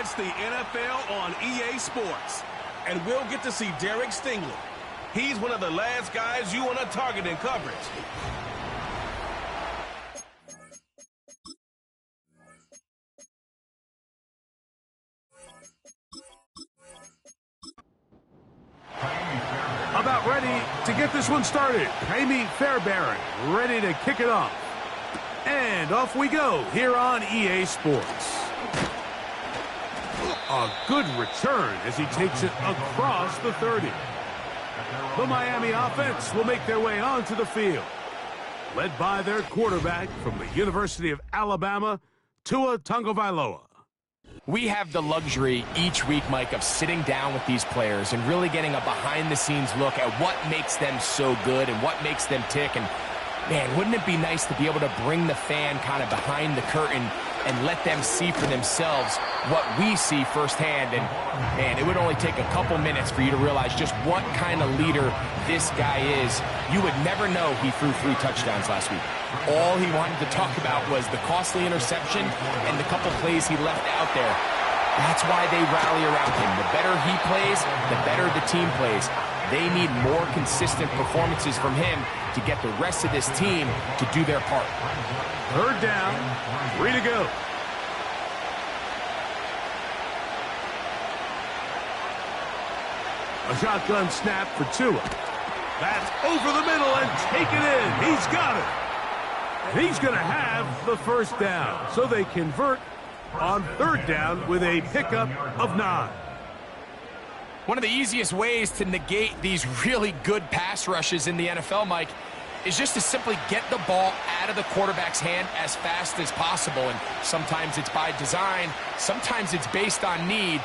It's the NFL on EA Sports, and we'll get to see Derek Stingley. He's one of the last guys you want to target in coverage. About ready to get this one started. Jamie Fairbairn ready to kick it off. And off we go here on EA Sports. A good return as he takes it across the 30. The Miami offense will make their way onto the field, led by their quarterback from the University of Alabama, Tua Tagovailoa. We have the luxury each week, Mike, of sitting down with these players and really getting a behind-the-scenes look at what makes them so good and what makes them tick. And, man, wouldn't it be nice to be able to bring the fan kind of behind the curtain and let them see for themselves what we see firsthand? And, man, it would only take a couple minutes for you to realize just what kind of leader this guy is. You would never know he threw 3 touchdowns last week. All he wanted to talk about was the costly interception and the couple plays he left out there. That's why they rally around him. The better he plays, the better the team plays. They need more consistent performances from him to get the rest of this team to do their part. 3rd down, 3 to go. A shotgun snap for Tua. That's over the middle and taken in. He's got it. And he's going to have the 1st down. So they convert on 3rd down with a pickup of 9. One of the easiest ways to negate these really good pass rushes in the NFL, Mike, is just to simply get the ball out of the quarterback's hand as fast as possible. And sometimes it's by design, sometimes it's based on need.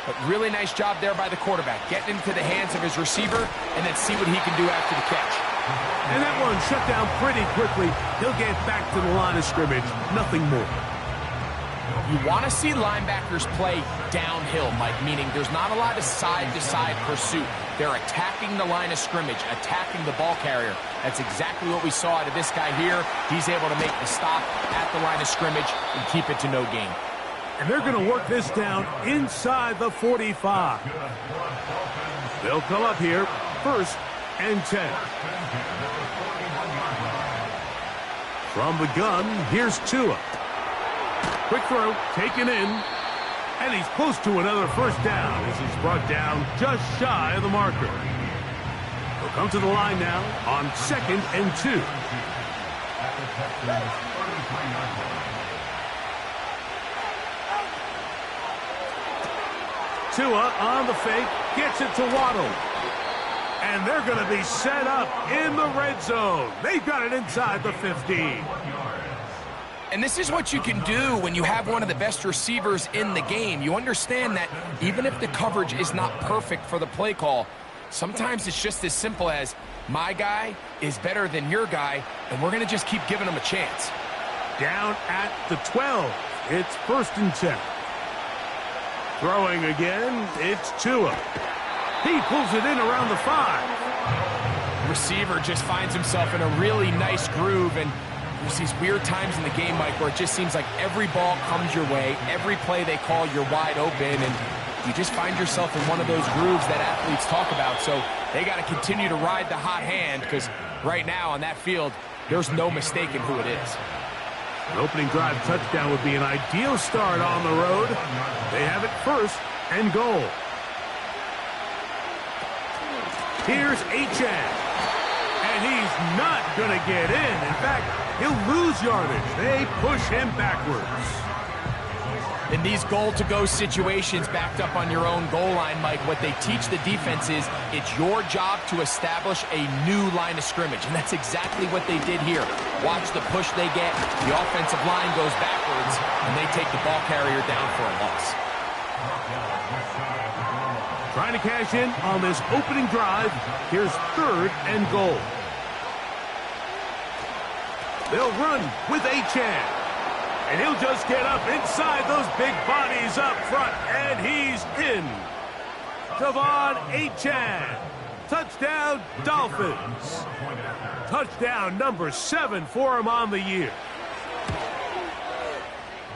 But really nice job there by the quarterback, getting into the hands of his receiver and then see what he can do after the catch. And that one shut down pretty quickly. He'll get back to the line of scrimmage, nothing more. You want to see linebackers play downhill, Mike, meaning there's not a lot of side-to-side pursuit. They're attacking the line of scrimmage, attacking the ball carrier. That's exactly what we saw out of this guy here. He's able to make the stop at the line of scrimmage and keep it to no gain. And they're going to work this down inside the 45. They'll come up here, 1st and 10. From the gun, here's Tua. Quick throw, taken in, and he's close to another 1st down as he's brought down just shy of the marker. He'll come to the line now on 2nd and 2. Tua on the fake, gets it to Waddle. And they're going to be set up in the red zone. They've got it inside the 15. And this is what you can do when you have one of the best receivers in the game. You understand that even if the coverage is not perfect for the play call, sometimes it's just as simple as, my guy is better than your guy, and we're going to just keep giving him a chance. Down at the 12. It's 1st and 10. Throwing again, it's Tua. He pulls it in around the 5. Receiver just finds himself in a really nice groove, and there's these weird times in the game, Mike, where it just seems like every ball comes your way, every play they call, you're wide open, and you just find yourself in one of those grooves that athletes talk about. So they got to continue to ride the hot hand, because right now on that field, there's no mistaking who it is. An opening drive touchdown would be an ideal start on the road. They have it 1st and goal. Here's Achane. And he's not going to get in. In fact, he'll lose yardage. They push him backwards. In these goal-to-go situations backed up on your own goal line, Mike, what they teach the defense is it's your job to establish a new line of scrimmage, and that's exactly what they did here. Watch the push they get. The offensive line goes backwards, and they take the ball carrier down for a loss. Trying to cash in on this opening drive. Here's 3rd and goal. They'll run with Achane. And he'll just get up inside those big bodies up front, and he's in. Devon Achane. Touchdown, Dolphins. Touchdown number 7 for him on the year.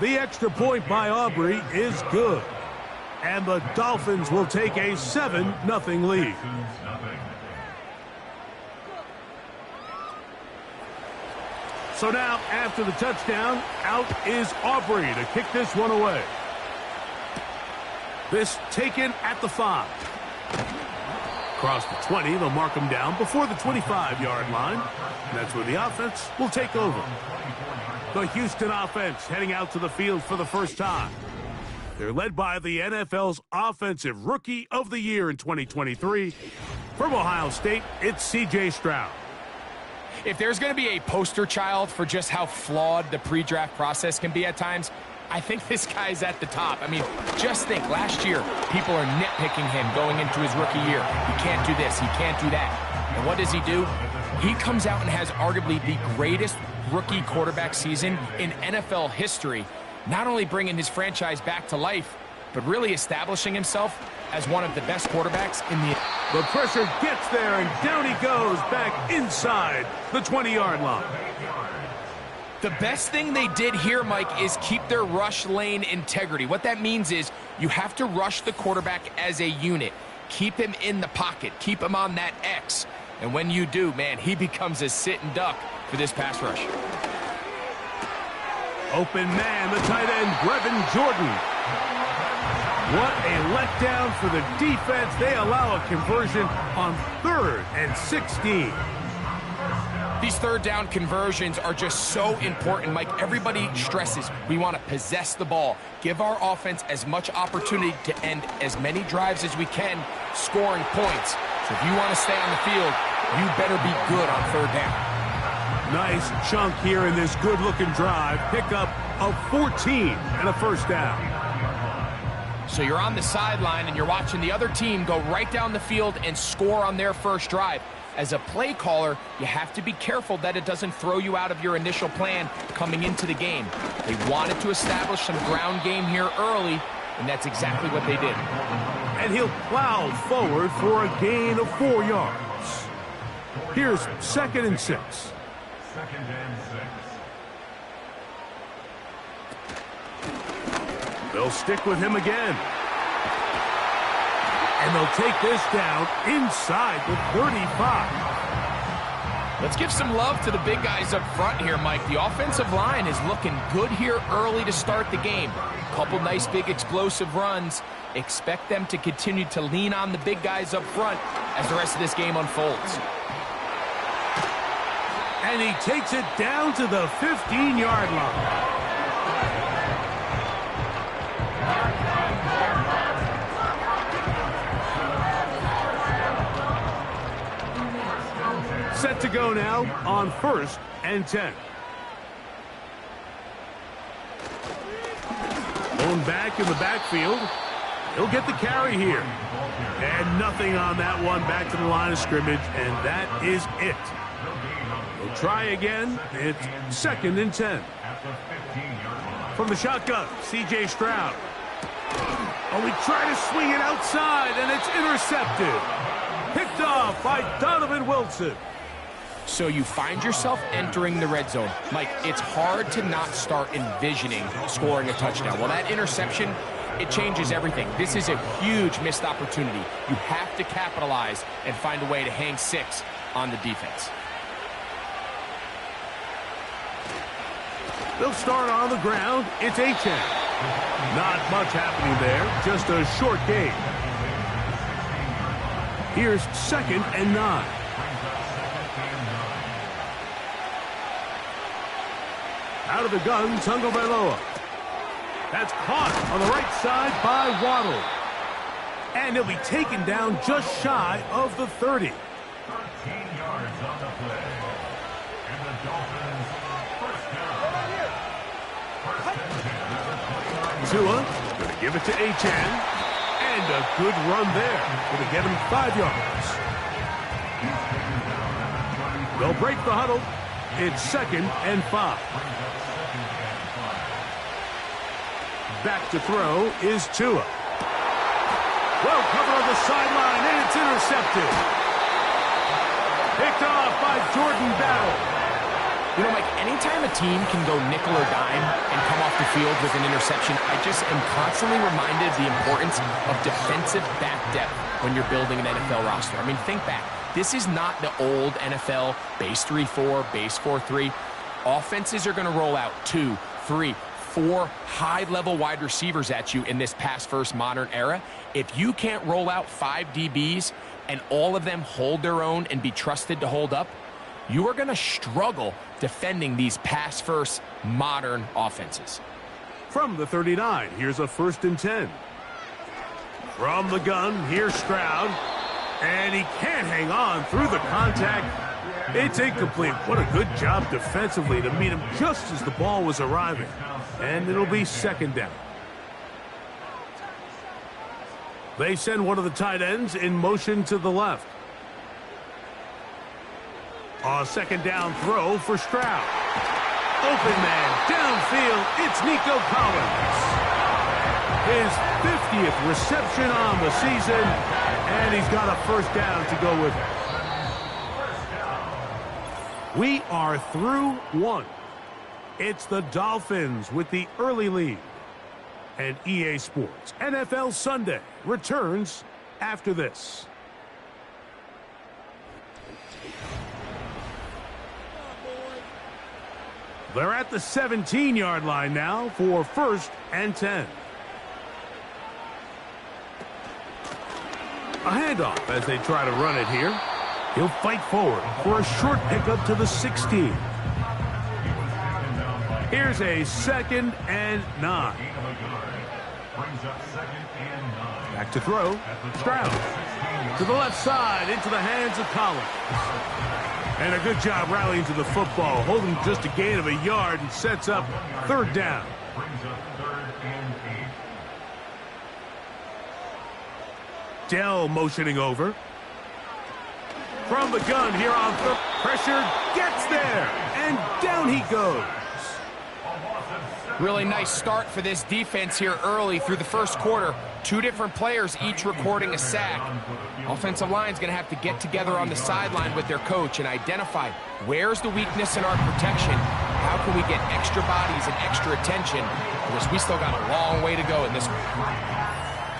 The extra point by Aubrey is good. and the Dolphins will take a 7-0 lead. So now, after the touchdown, out is Aubrey to kick this one away. This taken at the 5. Across the 20, they'll mark him down before the 25-yard line. And that's where the offense will take over. The Houston offense heading out to the field for the first time. They're led by the NFL's Offensive Rookie of the Year in 2023. From Ohio State, it's C.J. Stroud. If there's going to be a poster child for just how flawed the pre-draft process can be at times, I think this guy's at the top. I mean, just think, last year, people are nitpicking him going into his rookie year. He can't do this, he can't do that. And what does he do? He comes out and has arguably the greatest rookie quarterback season in NFL history, not only bringing his franchise back to life, but really establishing himself as one of the best quarterbacks in the... The pressure gets there, and down he goes back inside the 20-yard line. The best thing they did here, Mike, is keep their rush lane integrity. What that means is you have to rush the quarterback as a unit. Keep him in the pocket. Keep him on that X. And when you do, man, he becomes a sitting duck for this pass rush. Open man, the tight end, Brevin Jordan. What a letdown for the defense. They allow a conversion on 3rd and 16. These third down conversions are just so important, Mike. Everybody stresses we want to possess the ball, give our offense as much opportunity to end as many drives as we can, scoring points. So if you want to stay on the field, you better be good on 3rd down. Nice chunk here in this good-looking drive. Pickup of 14 and a first down. So you're on the sideline and you're watching the other team go right down the field and score on their first drive. As a play caller, you have to be careful that it doesn't throw you out of your initial plan coming into the game. They wanted to establish some ground game here early, and that's exactly what they did. And he'll plow forward for a gain of 4 yards. Here's 2nd and 6. 2nd and 6. They'll stick with him again. And they'll take this down inside the 35. Let's give some love to the big guys up front here, Mike. The offensive line is looking good here early to start the game. Couple nice big explosive runs. Expect them to continue to lean on the big guys up front as the rest of this game unfolds. And he takes it down to the 15-yard line. Set to go now on 1st and 10. Going back in the backfield. He'll get the carry here. And nothing on that one. Back to the line of scrimmage, and that is it. We'll try again. It's 2nd and 10. From the shotgun, C.J. Stroud. Oh, we try to swing it outside, and it's intercepted. Picked off by Donovan Wilson. So you find yourself entering the red zone. Mike, it's hard to not start envisioning scoring a touchdown. Well, that interception, it changes everything. This is a huge missed opportunity. You have to capitalize and find a way to hang 6 on the defense. They'll start on the ground. It's Achane. Not much happening there. Just a short gain. Here's 2nd and 9. Out of the gun, Tagovailoa. That's caught on the right side by Waddle. And he'll be taken down just shy of the 30. 13 yards on the play. And the Dolphins first down. Tua going to give it to Achane. And a good run there. Going to get him 5 yards. They'll break the huddle. It's 2nd and 5. Back to throw is Tua. Well covered on the sideline, and it's intercepted. Picked off by Jordan Battle. You know, Mike, anytime a team can go nickel or dime and come off the field with an interception, I just am constantly reminded of the importance of defensive back depth when you're building an NFL roster. I mean, think back. This is not the old NFL base 3-4, base 4-3. Offenses are going to roll out 2, 3, 4 high-level wide receivers at you in this pass-first modern era. If you can't roll out 5 DBs and all of them hold their own and be trusted to hold up, you are going to struggle defending these pass-first modern offenses. From the 39, here's a 1st and 10. From the gun, here's Stroud. And he can't hang on through the contact. It's incomplete. What a good job defensively to meet him just as the ball was arriving. And it'll be 2nd down. They send one of the tight ends in motion to the left. A 2nd down throw for Stroud. Open man, downfield, it's Nico Collins. His 50th reception on the season, and he's got a 1st down to go with it. We are through 1. It's the Dolphins with the early lead. And EA Sports NFL Sunday returns after this. They're at the 17-yard line now for 1st and 10. A handoff as they try to run it here. He'll fight forward for a short pickup to the 16. Here's a 2nd and 9. Back to throw. Stroud to the left side into the hands of Collins. And a good job rallying to the football, holding just a gain of a yard and sets up 3rd down. Dell motioning over. From the gun here on third. Pressure gets there, and down he goes. Really nice start for this defense here early through the 1st quarter. 2 different players each recording a sack. Offensive line's going to have to get together on the sideline with their coach and identify where's the weakness in our protection. How can we get extra bodies and extra attention? Because we still got a long way to go in this one.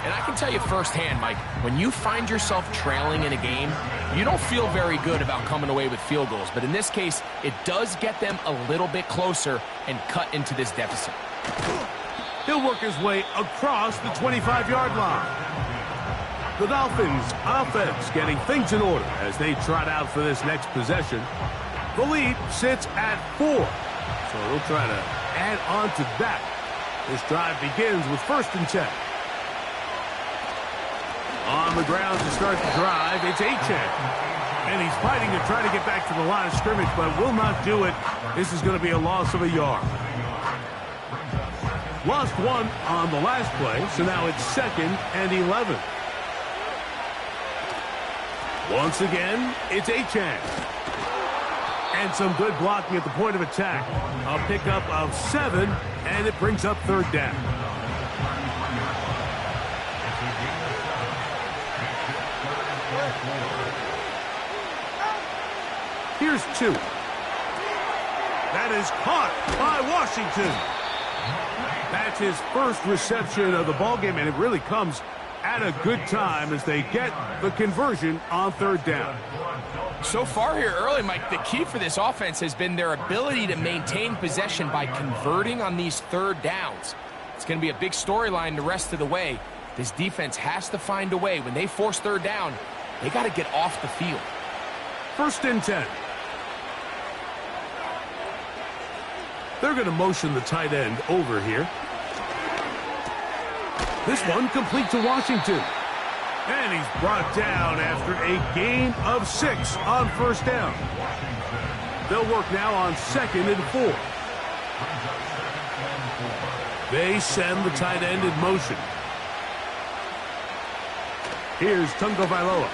And I can tell you firsthand, Mike, when you find yourself trailing in a game, you don't feel very good about coming away with field goals. But in this case, it does get them a little bit closer and cut into this deficit. He'll work his way across the 25-yard line. The Dolphins offense getting things in order as they trot out for this next possession. The lead sits at 4. So they'll try to add on to that. This drive begins with 1st and 10. On the ground to start the drive, it's Achane. And he's fighting to try to get back to the line of scrimmage, but will not do it. This is going to be a loss of a yard. Lost 1 on the last play, so now it's 2nd and 11. Once again, it's Achane. And some good blocking at the point of attack. A pickup of 7, and it brings up 3rd down. Here's 2. That is caught by Washington. That's his 1st reception of the ballgame, and it really comes at a good time as they get the conversion on 3rd down. So far here early, Mike, the key for this offense has been their ability to maintain possession by converting on these 3rd downs. It's going to be a big storyline the rest of the way. This defense has to find a way. When they force 3rd down, they got to get off the field. 1st and 10. They're going to motion the tight end over here. This one complete to Washington. And he's brought down after a gain of 6 on 1st down. They'll work now on 2nd and 4. They send the tight end in motion. Here's Tungo Vailoa.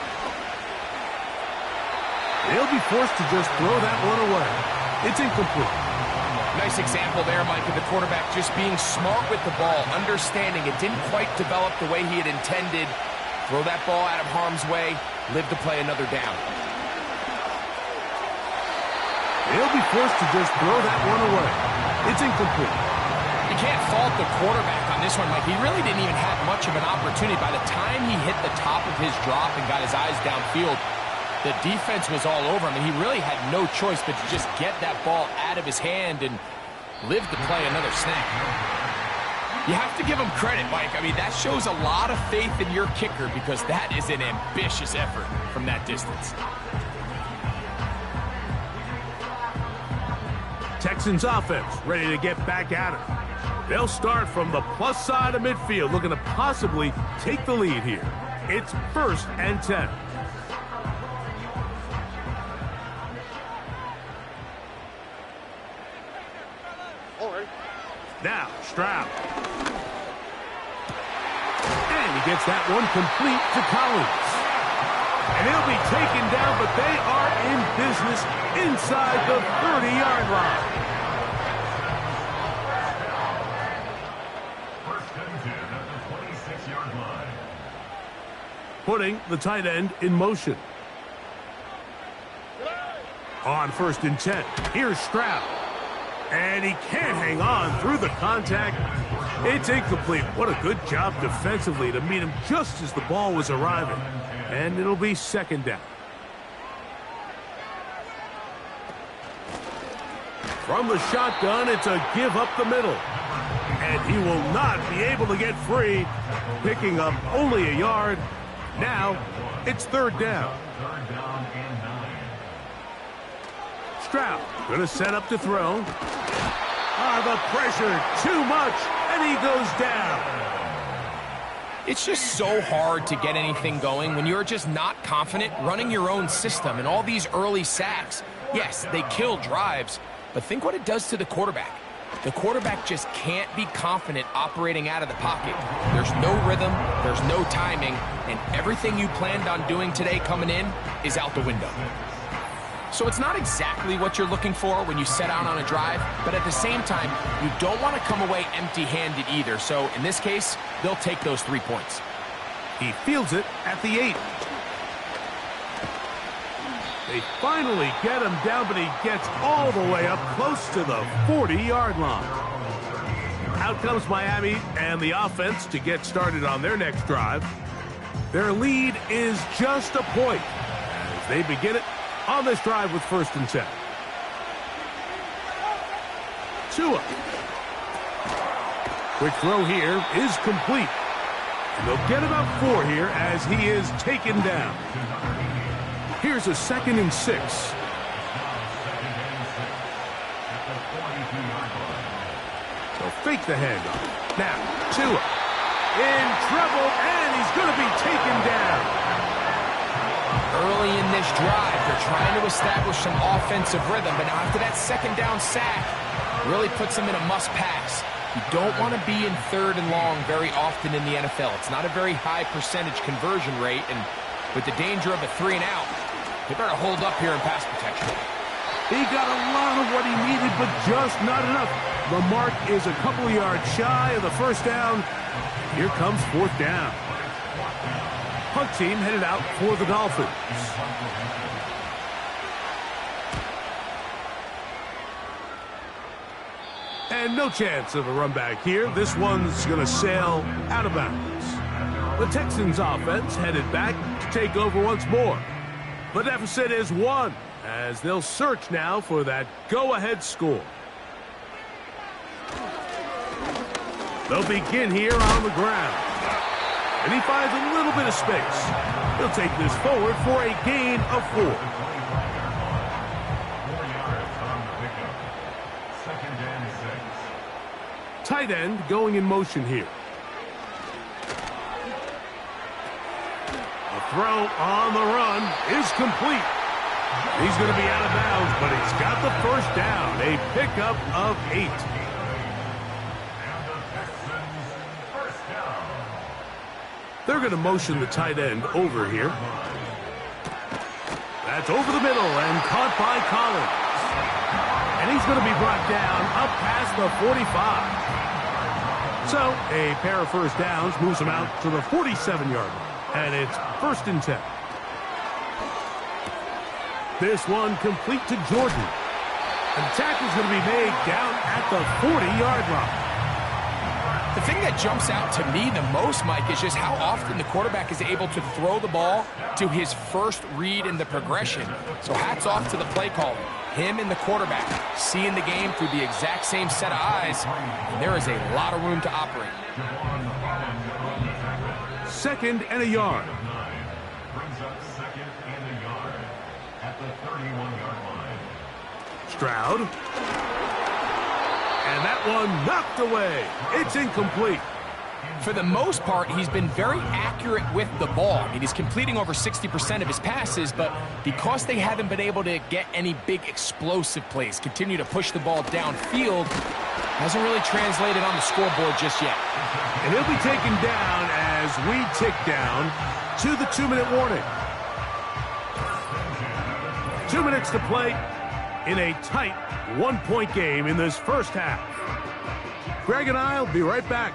They'll be forced to just throw that one away. It's incomplete. Nice example there, Mike, of the quarterback just being smart with the ball, understanding it didn't quite develop the way he had intended. Throw that ball out of harm's way, live to play another down. He'll be forced to just throw that one away. It's incomplete. You can't fault the quarterback on this one, Mike. He really didn't even have much of an opportunity. By the time he hit the top of his drop and got his eyes downfield, the defense was all over him, and he really had no choice but to just get that ball out of his hand and live to play another snap. You have to give him credit, Mike. I mean, that shows a lot of faith in your kicker because that is an ambitious effort from that distance. Texans offense ready to get back at it. They'll start from the plus side of midfield, looking to possibly take the lead here. It's 1st and 10. Now, Stroud. And he gets that one complete to Collins. And he'll be taken down, but they are in business inside the 30-yard line. First and 10 at the 26-yard line. Putting the tight end in motion. On 1st and 10, here's Stroud. And he can't hang on through the contact. It's incomplete. What a good job defensively to meet him just as the ball was arriving. And it'll be 2nd down. From the shotgun, it's a give up the middle. And he will not be able to get free, picking up only a yard. Now, it's 3rd down. Third down and 9. Stroud going to set up to throw. The pressure, too much, and he goes down. It's just so hard to get anything going when you're just not confident running your own system. And all these early sacks, yes, they kill drives, but think what it does to the quarterback. The quarterback just can't be confident operating out of the pocket. There's no rhythm, there's no timing, and everything you planned on doing today coming in is out the window. So it's not exactly what you're looking for when you set out on a drive, but at the same time, you don't want to come away empty-handed either. So in this case, they'll take those 3 points. He fields it at the 8. They finally get him down, but he gets all the way up close to the 40-yard line. Out comes Miami and the offense to get started on their next drive. Their lead is just a point as they begin it on this drive with 1st and 10. Tua. Quick throw here is complete. And they'll get about 4 here as he is taken down. Here's a 2nd and 6. They'll fake the handoff. Now, Tua in trouble, and he's going to be taken down. Early in this drive, they're trying to establish some offensive rhythm, but now after that 2nd down sack, really puts them in a must-pass. You don't want to be in 3rd and long very often in the NFL. It's not a very high percentage conversion rate, and with the danger of a 3 and out, they better hold up here in pass protection. He got a lot of what he needed, but just not enough. The mark is a couple of yards shy of the 1st down. Here comes 4th down. Punt team headed out for the Dolphins. And no chance of a run back here. This one's going to sail out of bounds. The Texans offense headed back to take over once more. The deficit is 1 as they'll search now for that go-ahead score. They'll begin here on the ground. And he finds a little bit of space. He'll take this forward for a gain of 4. 4 yards on the pickup. 2nd and 6. Tight end going in motion here. A throw on the run is complete. He's going to be out of bounds, but he's got the 1st down. A pickup of 8. They're going to motion the tight end over here. That's over the middle and caught by Collins. And he's going to be brought down up past the 45. So a pair of 1st downs moves him out to the 47-yard line. And it's 1st and 10. This one complete to Jordan. And the tackle's going to be made down at the 40-yard line. The thing that jumps out to me the most, Mike, is just how often the quarterback is able to throw the ball to his first read in the progression. So hats off to the play caller. Him and the quarterback seeing the game through the exact same set of eyes, and there is a lot of room to operate. 2nd and a yard. Brings up 2nd and a yard at the 31-yard line. Stroud. And that one knocked away. It's incomplete. For the most part, he's been very accurate with the ball. I mean, he's completing over 60% of his passes, but because they haven't been able to get any big explosive plays, continue to push the ball downfield, hasn't really translated on the scoreboard just yet. And he'll be taken down as we tick down to the 2-minute warning. 2 minutes to play in a tight 1-point game in this first half. Greg and I will be right back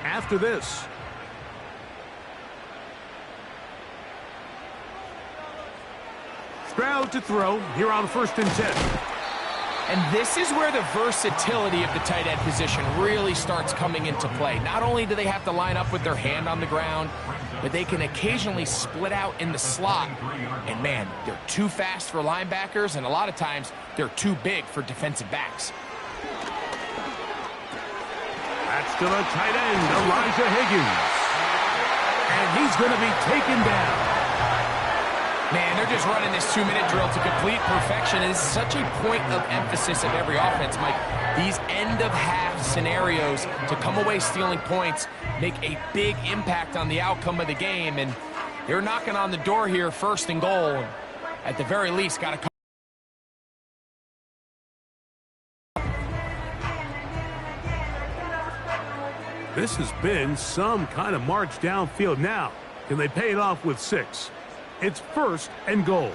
after this. Stroud to throw here on 1st and 10. And this is where the versatility of the tight end position really starts coming into play. Not only do they have to line up with their hand on the ground, but they can occasionally split out in the slot. And man, they're too fast for linebackers, and a lot of times they're too big for defensive backs. That's to the tight end, Elijah Higgins. And he's going to be taken down. Man, they're just running this 2-minute drill to complete perfection. It's such a point of emphasis of every offense, Mike. These end-of-half scenarios to come away stealing points make a big impact on the outcome of the game. And they're knocking on the door here, 1st and goal. At the very least, got to come. This has been some kind of march downfield. Now, can they pay it off with 6? It's 1st and goal.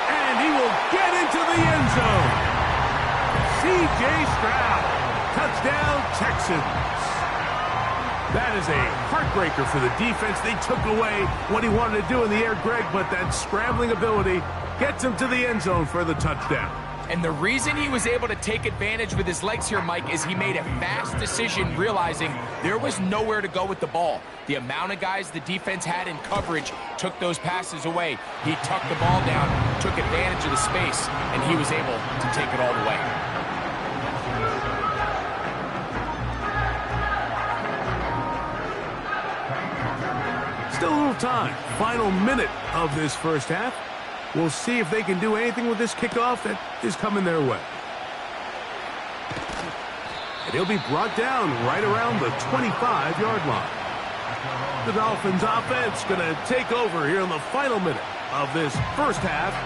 And he will get into the end zone. C.J. Stroud. Touchdown, Texans. That is a heartbreaker for the defense. They took away what he wanted to do in the air, Greg, but that scrambling ability gets him to the end zone for the touchdown. And the reason he was able to take advantage with his legs here, Mike, is he made a fast decision realizing there was nowhere to go with the ball. The amount of guys the defense had in coverage took those passes away. He tucked the ball down, took advantage of the space, and he was able to take it all the way. Still a little time. Final minute of this first half. We'll see if they can do anything with this kickoff that is coming their way. And he'll be brought down right around the 25-yard line. The Dolphins offense going to take over here in the final minute of this first half.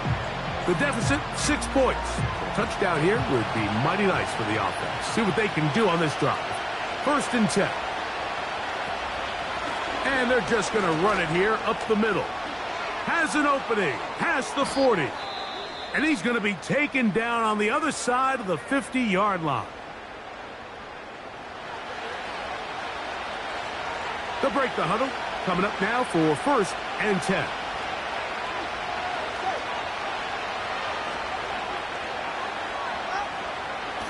The deficit, 6 points. A touchdown here would be mighty nice for the offense. See what they can do on this drive. 1st and 10. And they're just going to run it here up the middle. Has an opening past the 40. And he's going to be taken down on the other side of the 50-yard line. They'll break the huddle. Coming up now for 1st and 10.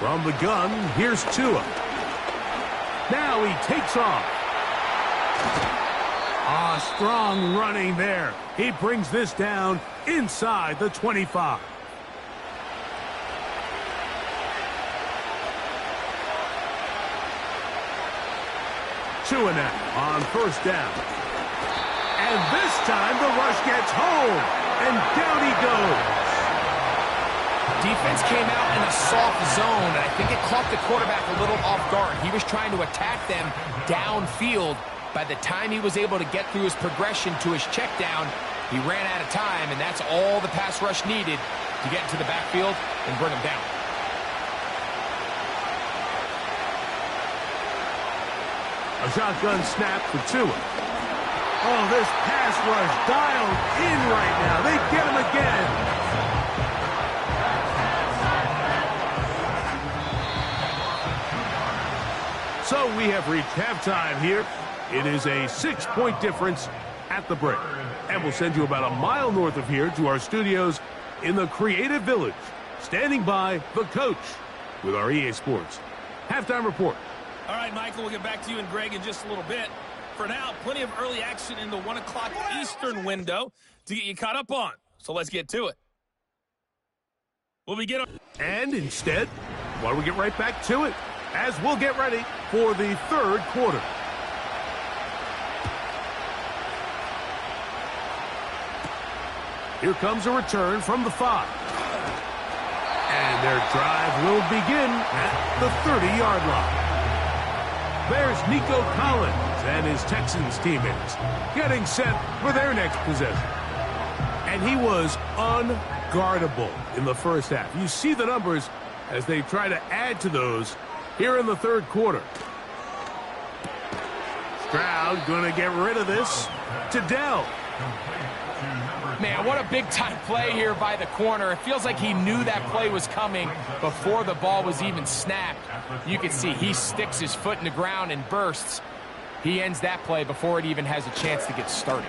From the gun, here's Tua. Now he takes off. Strong running there. He brings this down inside the 25. Tua now on 1st down. And this time the rush gets home. And down he goes. Defense came out in a soft zone, and I think it caught the quarterback a little off guard. He was trying to attack them downfield. By the time he was able to get through his progression to his check down, he ran out of time, and that's all the pass rush needed to get into the backfield and bring him down. A shotgun snap for Tua. Oh, this pass rush dialed in right now. They get him again. So we have reached halftime here. It is a 6-point difference at at the break. And we'll send you about a mile north of here to our studios in the Creative Village. Standing by, the coach with our EA Sports Halftime Report. All right, Michael, we'll get back to you and Greg in just a little bit. For now, plenty of early action in the 1 o'clock Eastern window to get you caught up on. So let's get to it. We'll begin. And instead, why don't we get right back to it as we'll get ready for the third quarter. Here comes a return from the 5. And their drive will begin at the 30-yard line. There's Nico Collins and his Texans teammates getting set for their next possession. And he was unguardable in the first half. You see the numbers as they try to add to those here in the third quarter. Stroud going to get rid of this to Dell. Man, what a big-time play here by the corner. It feels like he knew that play was coming before the ball was even snapped. You can see he sticks his foot in the ground and bursts. He ends that play before it even has a chance to get started.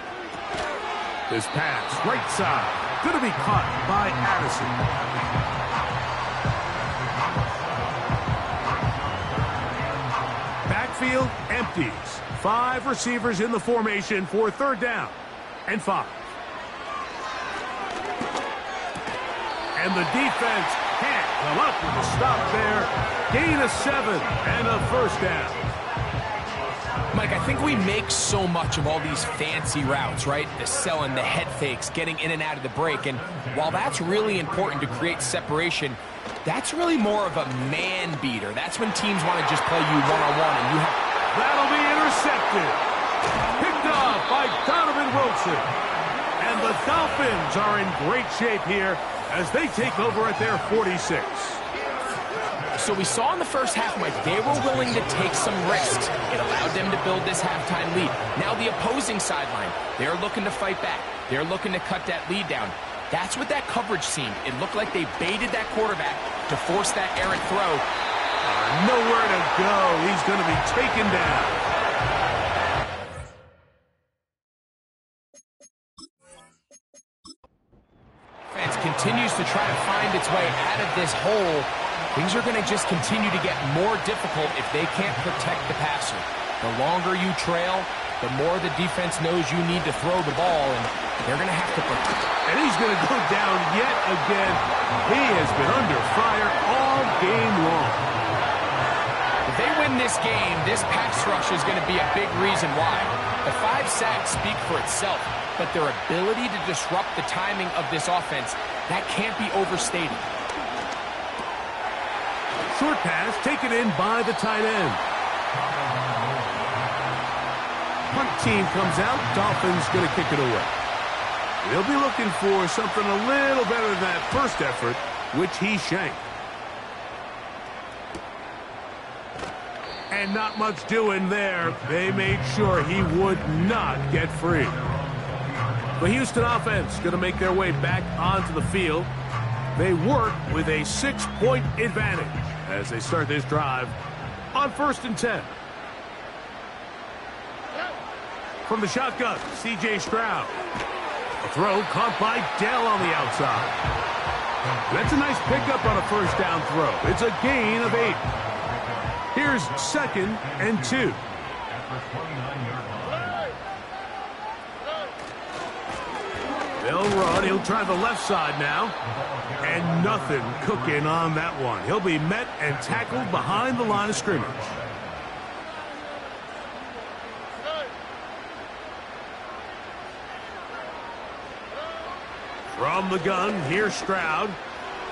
This pass, right side, going to be caught by Addison. Backfield empties. 5 receivers in the formation for third down and 5. And the defense can't come up with a stop there. Gain of 7 and a first down. Mike, I think we make so much of all these fancy routes, right? The selling, the head fakes, getting in and out of the break. And while that's really important to create separation, that's really more of a man beater. That's when teams want to just play you one-on-one and you have... That'll be intercepted. Picked off by Donovan Wilson. And the Dolphins are in great shape here as they take over at their 46. So we saw in the first half, Mike, they were willing to take some risks. It allowed them to build this halftime lead. Now the opposing sideline, they're looking to fight back. They're looking to cut that lead down. That's what that coverage seemed. It looked like they baited that quarterback to force that errant throw. Nowhere to go. He's going to be taken down. Defense continues to try to find its way out of this hole. Things are going to just continue to get more difficult if they can't protect the passer. The longer you trail, the more the defense knows you need to throw the ball, and they're going to have to protect it. And he's going to go down yet again. He has been under fire all game long. If they win this game, this pass rush is going to be a big reason why. The 5 sacks speak for itself, but their ability to disrupt the timing of this offense, that can't be overstated. Short pass taken in by the tight end. Punt team comes out. Dolphins going to kick it away. They'll be looking for something a little better than that first effort, which he shanked. And not much doing there. They made sure he would not get free. The Houston offense going to make their way back onto the field. They work with a 6-point advantage as they start this drive on 1st and 10. From the shotgun, C.J. Stroud. A throw caught by Dell on the outside. That's a nice pickup on a first down throw. It's a gain of 8. Here's 2nd and 2. They'll run. He'll try the left side now. And nothing cooking on that one. He'll be met and tackled behind the line of scrimmage. From the gun, here's Stroud.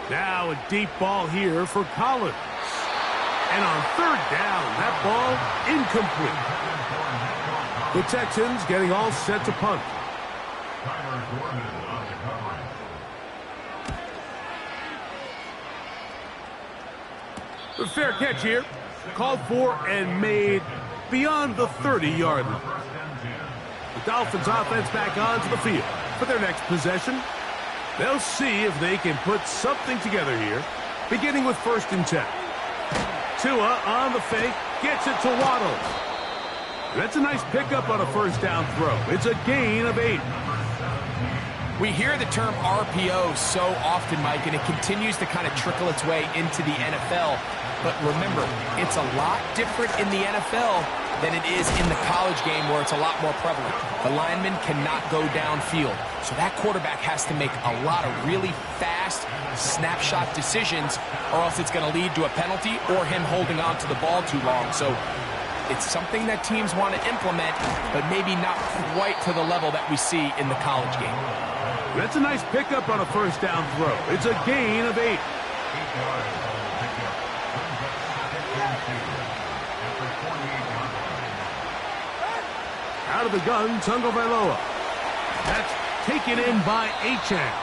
Now a deep ball here for Collins. And on 3rd down, that ball incomplete. The Texans getting all set to punt. The fair catch here, called for and made beyond the 30-yard line. The Dolphins offense back onto the field for their next possession. They'll see if they can put something together here, beginning with 1st and 10. Tua on the fake, gets it to Waddle. That's a nice pickup on a first down throw. It's a gain of 8. We hear the term RPO so often, Mike, and it continues to kind of trickle its way into the NFL. But remember, it's a lot different in the NFL than it is in the college game where it's a lot more prevalent. The lineman cannot go downfield, so that quarterback has to make a lot of really fast snapshot decisions, or else it's going to lead to a penalty or him holding on to the ball too long. So it's something that teams want to implement, but maybe not quite to the level that we see in the college game. That's a nice pickup on a first down throw. It's a gain of 8. Out of the gun, Tagovailoa. That's taken in by Achane.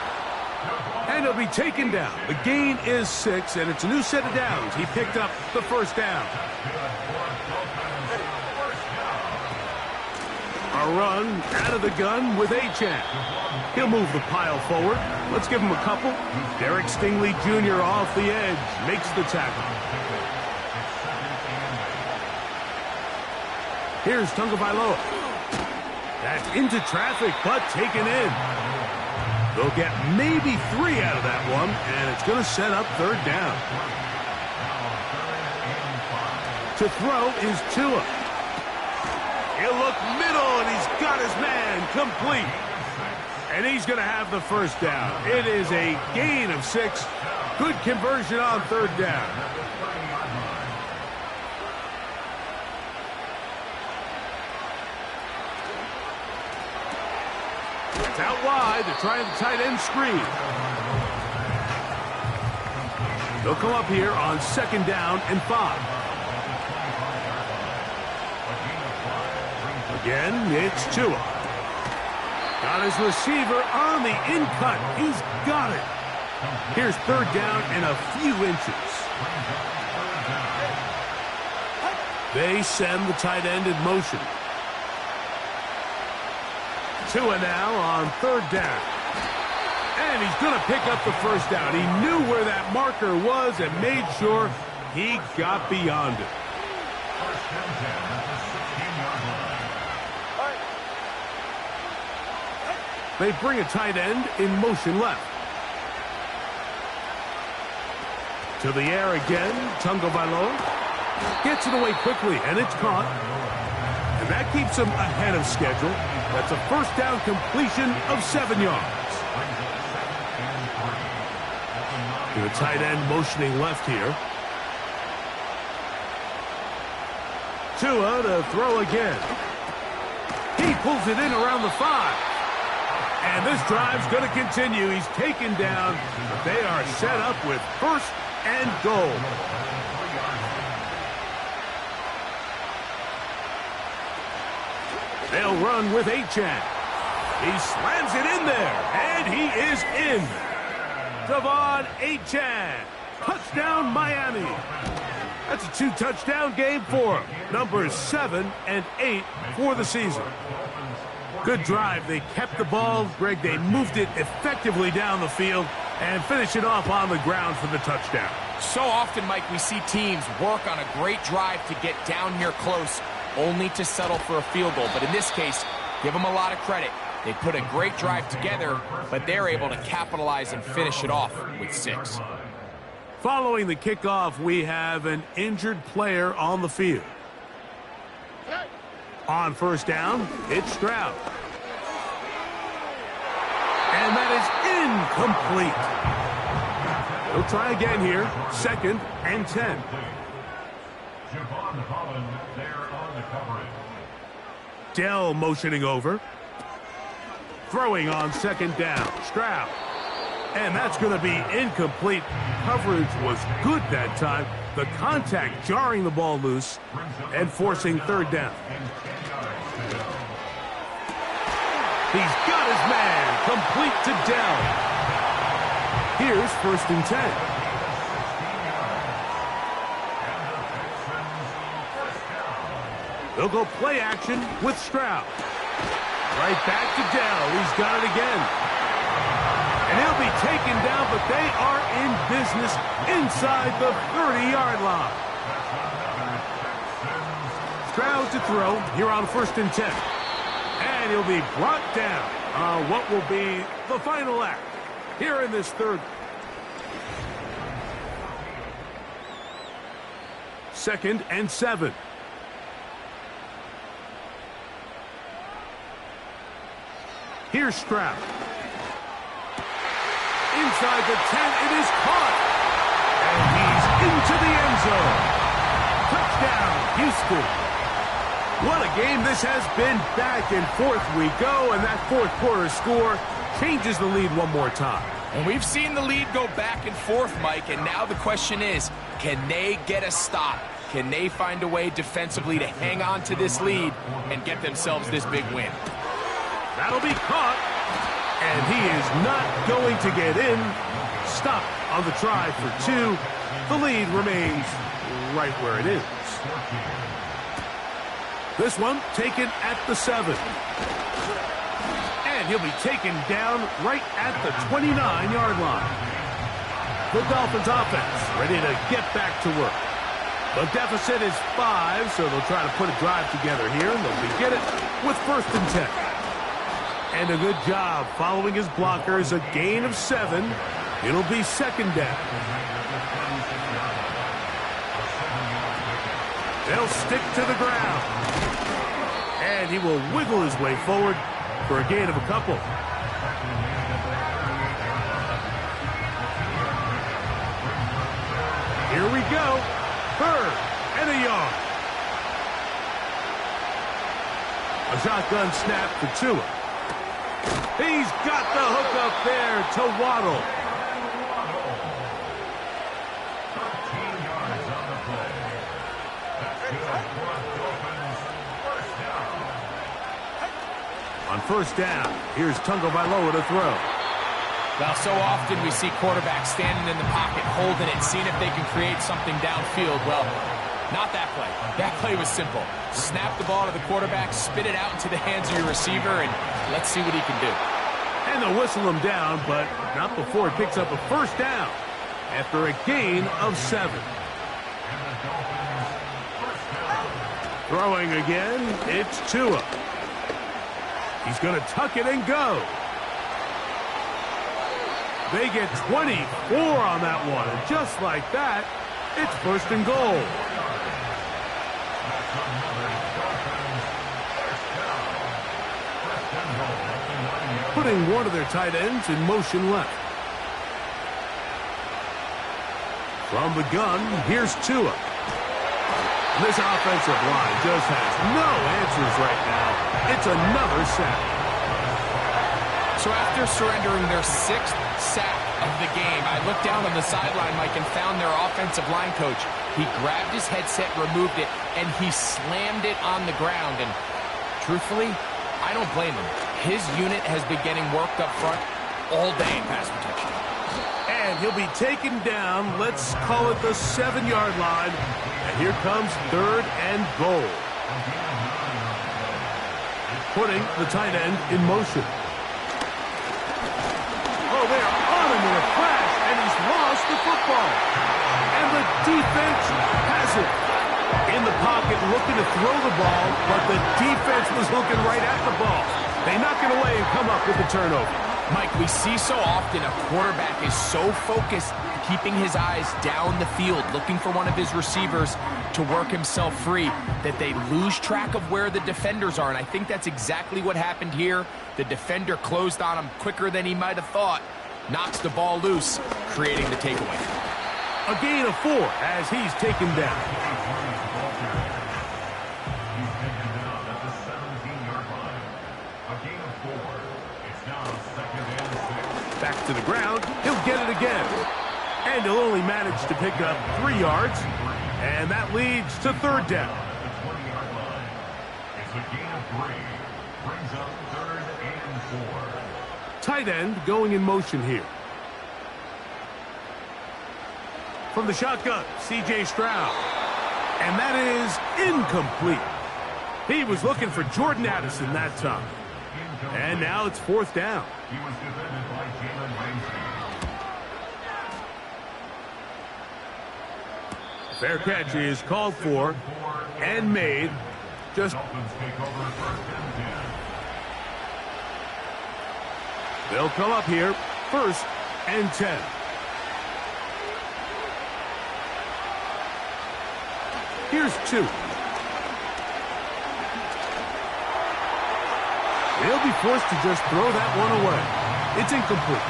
And he'll be taken down. The gain is 6, and it's a new set of downs. He picked up the first down. A run out of the gun with Achane. He'll move the pile forward. Let's give him a couple. Derek Stingley Jr. off the edge. Makes the tackle. Here's Tagovailoa. That's into traffic, but taken in. They'll get maybe 3 out of that one, and it's going to set up third down. To throw is Tua. He'll look middle, and he's got his man complete. And he's going to have the first down. It is a gain of 6. Good conversion on third down. It's out wide. They're trying the tight end screen. They'll come up here on second down and 5. Again, it's Tua. Got his receiver on the in-cut. He's got it. Here's third down and a few inches. They send the tight end in motion. Tua now on third down. And he's going to pick up the first down. He knew where that marker was and made sure he got beyond it. They bring a tight end in motion left. To the air again, Tagovailoa gets it away quickly, and it's caught. And that keeps him ahead of schedule. That's a first down completion of 7 yards. The tight end motioning left here. Tua to throw again. He pulls it in around the 5. And this drive's going to continue. He's taken down, but they are set up with first and goal. They'll run with Achane. He slams it in there, and he is in. Devon Achane. Touchdown, Miami. That's a 2-touchdown game for him. Numbers 7 and 8 for the season. Good drive. They kept the ball. Greg, they moved it effectively down the field and finish it off on the ground for the touchdown. So often, Mike, we see teams work on a great drive to get down here close, only to settle for a field goal. But in this case, give them a lot of credit. They put a great drive together, but they're able to capitalize and finish it off with 6. Following the kickoff, we have an injured player on the field. On first down, it's Stroud. And that is incomplete. He'll try again here. Second and 10. Dell motioning over. Throwing on second down. Stroud. And that's going to be incomplete. Coverage was good that time. The contact jarring the ball loose and forcing third down. He's got his man complete to Dell. Here's first and 10. They'll go play action with Stroud. Right back to Dell. He's got it again. And he'll be taken down, but they are in business inside the 30-yard line. Stroud to throw here on 1st and 10. And he'll be brought down on what will be the final act here in this third. 2nd and 7. Here's Stroud. Inside the 10, it is caught. And he's into the end zone. Touchdown, Houston. What a game this has been. Back and forth we go, and that fourth quarter score changes the lead one more time. And we've seen the lead go back and forth, Mike, and now the question is, can they get a stop? Can they find a way defensively to hang on to this lead and get themselves this big win? That'll be caught, and he is not going to get in. Stop on the try for 2. The lead remains right where it is. This one taken at the 7. And he'll be taken down right at the 29-yard line. The Dolphins offense ready to get back to work. The deficit is 5, so they'll try to put a drive together here, and they'll begin it with 1st and 10. And a good job following his blockers, a gain of 7. It'll be 2nd down. They'll stick to the ground. And he will wiggle his way forward for a gain of a couple. Here we go. 3rd and a yard. A shotgun snap for Tua. He's got the hook up there to Waddle. 13 yards on the play. That's good for Dolphins. 1st down. On 1st down, here's Tagovailoa to throw. Well, so often we see quarterbacks standing in the pocket, holding it, seeing if they can create something downfield. Well, not that play. That play was simple. Snap the ball to the quarterback, spit it out into the hands of your receiver, and let's see what he can do. And they'll whistle him down, but not before he picks up a 1st down after a gain of 7. Throwing again, it's Tua. He's going to tuck it and go. They get 24 on that one, and just like that, it's 1st and goal. Putting one of their tight ends in motion left. From the gun, here's Tua. This offensive line just has no answers right now. It's another sack. So after surrendering their 6th sack of the game, I looked down on the sideline, Mike, and found their offensive line coach. He grabbed his headset, removed it, and he slammed it on the ground. And truthfully, I don't blame him. His unit has been getting worked up front all day in pass protection. And he'll be taken down, let's call it the 7-yard line. And here comes 3rd and goal. Putting the tight end in motion. Oh, they're on him in a crash, and he's lost the football. And the defense has it. In the pocket, looking to throw the ball, but the defense was looking right at the ball. They knock it away and come up with the turnover. Mike, we see so often a quarterback is so focused, keeping his eyes down the field, looking for one of his receivers to work himself free, that they lose track of where the defenders are. And I think that's exactly what happened here. The defender closed on him quicker than he might have thought, knocks the ball loose, creating the takeaway. A gain of 4 as he's taken down. Back to the ground. He'll get it again. And he'll only manage to pick up 3 yards. And that leads to 3rd down. The 20-yard line. It's a gain of 3. Brings up 3rd and 4. Tight end going in motion here. From the shotgun, C.J. Stroud. And that is incomplete. He was looking for Jordan Addison that time. And now it's 4th down. He was defended by Jalen Ramsey. Fair catch is called for and made. Just Dolphins take over 1st and 10. they'll come up here. 1st and 10. Here's 2. They'll be forced to just throw that one away. It's incomplete.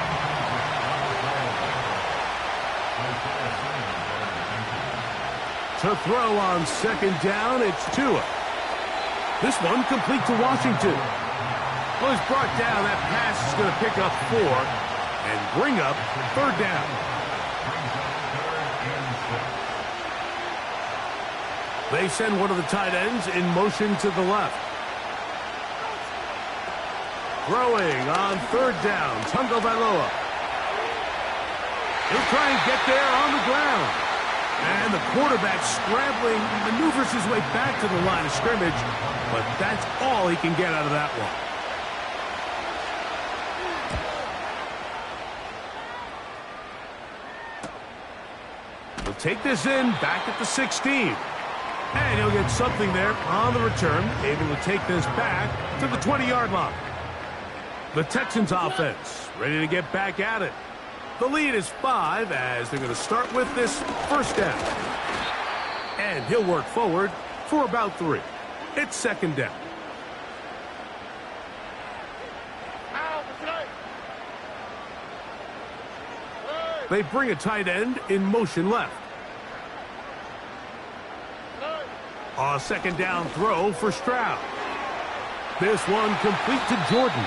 To throw on 2nd down, it's Tua. This one complete to Washington. Well, he's brought down. That pass is going to pick up 4 and bring up 3rd down. They send one of the tight ends in motion to the left. Throwing on 3rd down, Tagovailoa. He'll try and get there on the ground. And the quarterback scrambling, maneuvers his way back to the line of scrimmage, but that's all he can get out of that one. He'll take this in back at the 16. And he'll get something there on the return, able to take this back to the 20-yard line. The Texans offense ready to get back at it. The lead is 5 as they're going to start with this 1st down. And he'll work forward for about 3. It's 2nd down. They bring a tight end in motion left. A 2nd down throw for Stroud. This one complete to Jordan.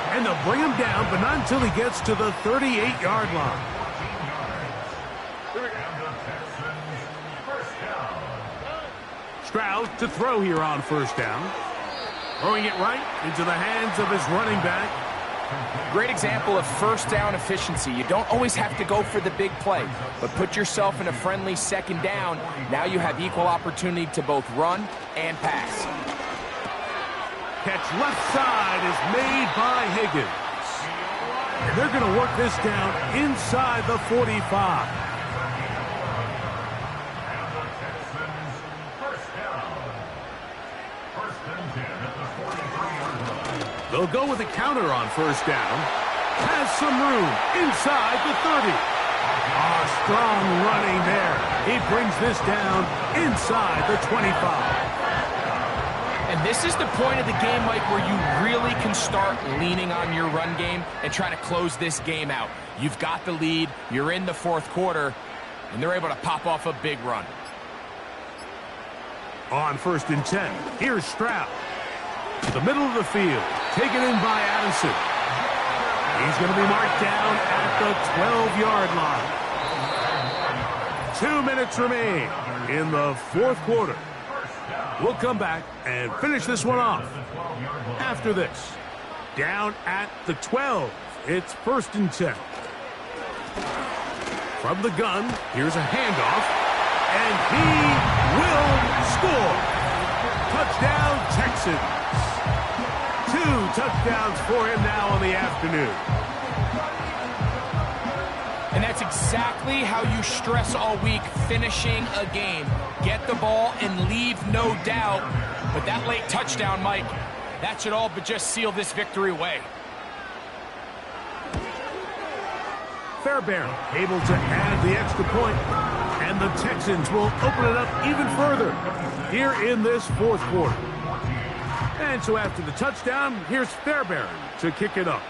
And they'll bring him down, but not until he gets to the 38-yard line. Stroud to throw here on 1st down. Throwing it right into the hands of his running back. Great example of 1st down efficiency. You don't always have to go for the big play, but put yourself in a friendly 2nd down. Now you have equal opportunity to both run and pass. Catch left side is made by Higgins. And they're going to work this down inside the 45. They'll go with a counter on 1st down. Has some room inside the 30. Strong running there. He brings this down inside the 25. And this is the point of the game, Mike, where you really can start leaning on your run game and try to close this game out. You've got the lead, you're in the 4th quarter, and they're able to pop off a big run. On 1st and 10, here's Stroud. To the middle of the field, taken in by Addison. He's going to be marked down at the 12-yard line. 2 minutes remain in the 4th quarter. We'll come back and finish this one off. After this, down at the 12, it's 1st and 10. From the gun, here's a handoff, and he will score. Touchdown, Texans. 2 touchdowns for him now on the afternoon. And that's exactly how you stress all week, finishing a game. Get the ball and leave no doubt. But that late touchdown, Mike, that should all but just seal this victory away. Fairbairn able to add the extra point, and the Texans will open it up even further here in this 4th quarter. And so after the touchdown, here's Fairbairn to kick it up.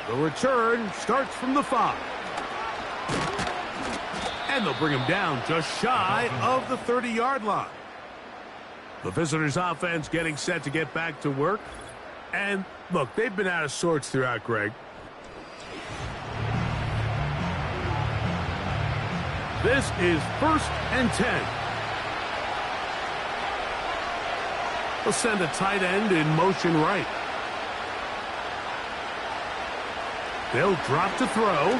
The return starts from the 5. And they'll bring him down just shy of the 30-yard line. The visitors' offense getting set to get back to work. And, look, they've been out of sorts throughout, Greg. This is 1st and 10. They'll send a tight end in motion right. They'll drop to throw.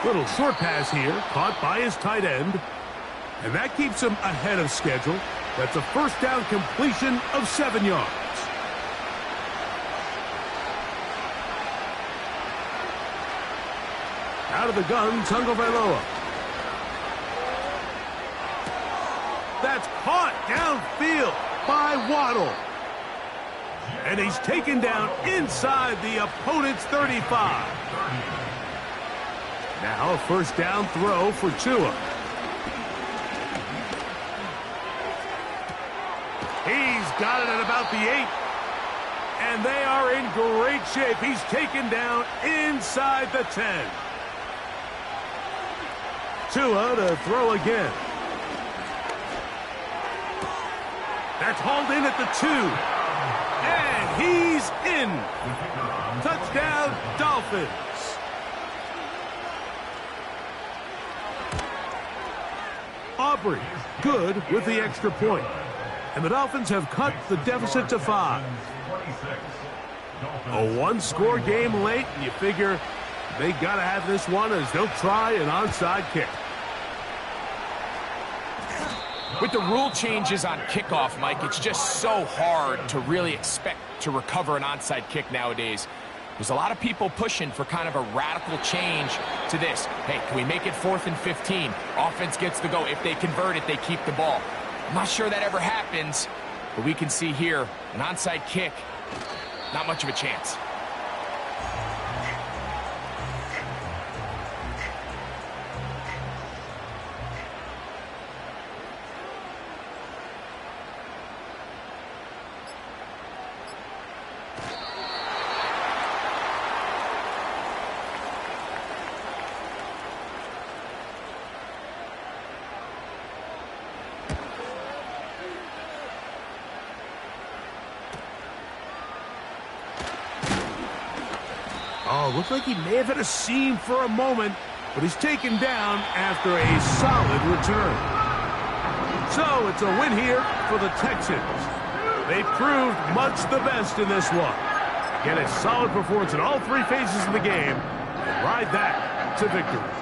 Little short pass here, caught by his tight end. And that keeps him ahead of schedule. That's a 1st down completion of 7 yards. Out of the gun, Tagovailoa. That's caught downfield by Waddle. And he's taken down inside the opponent's 35. Now a first down throw for Tua. He's got it at about the 8. And they are in great shape. He's taken down inside the 10. Tua to throw again. That's hauled in at the 2. And he's in. Touchdown, Dolphins. Aubrey, good with the extra point. And the Dolphins have cut the deficit to 5. A one-score game late, and you figure they got to have this one as they'll try an onside kick. With the rule changes on kickoff, Mike, it's just so hard to really expect to recover an onside kick nowadays. There's a lot of people pushing for kind of a radical change to this. Hey, can we make it 4th and 15? Offense gets the go. If they convert it, they keep the ball. I'm not sure that ever happens, but we can see here an onside kick, not much of a chance. Oh, looked like he may have had a seam for a moment, but he's taken down after a solid return. So it's a win here for the Texans. They proved much the best in this one. Get a solid performance in all 3 phases of the game and ride that to victory.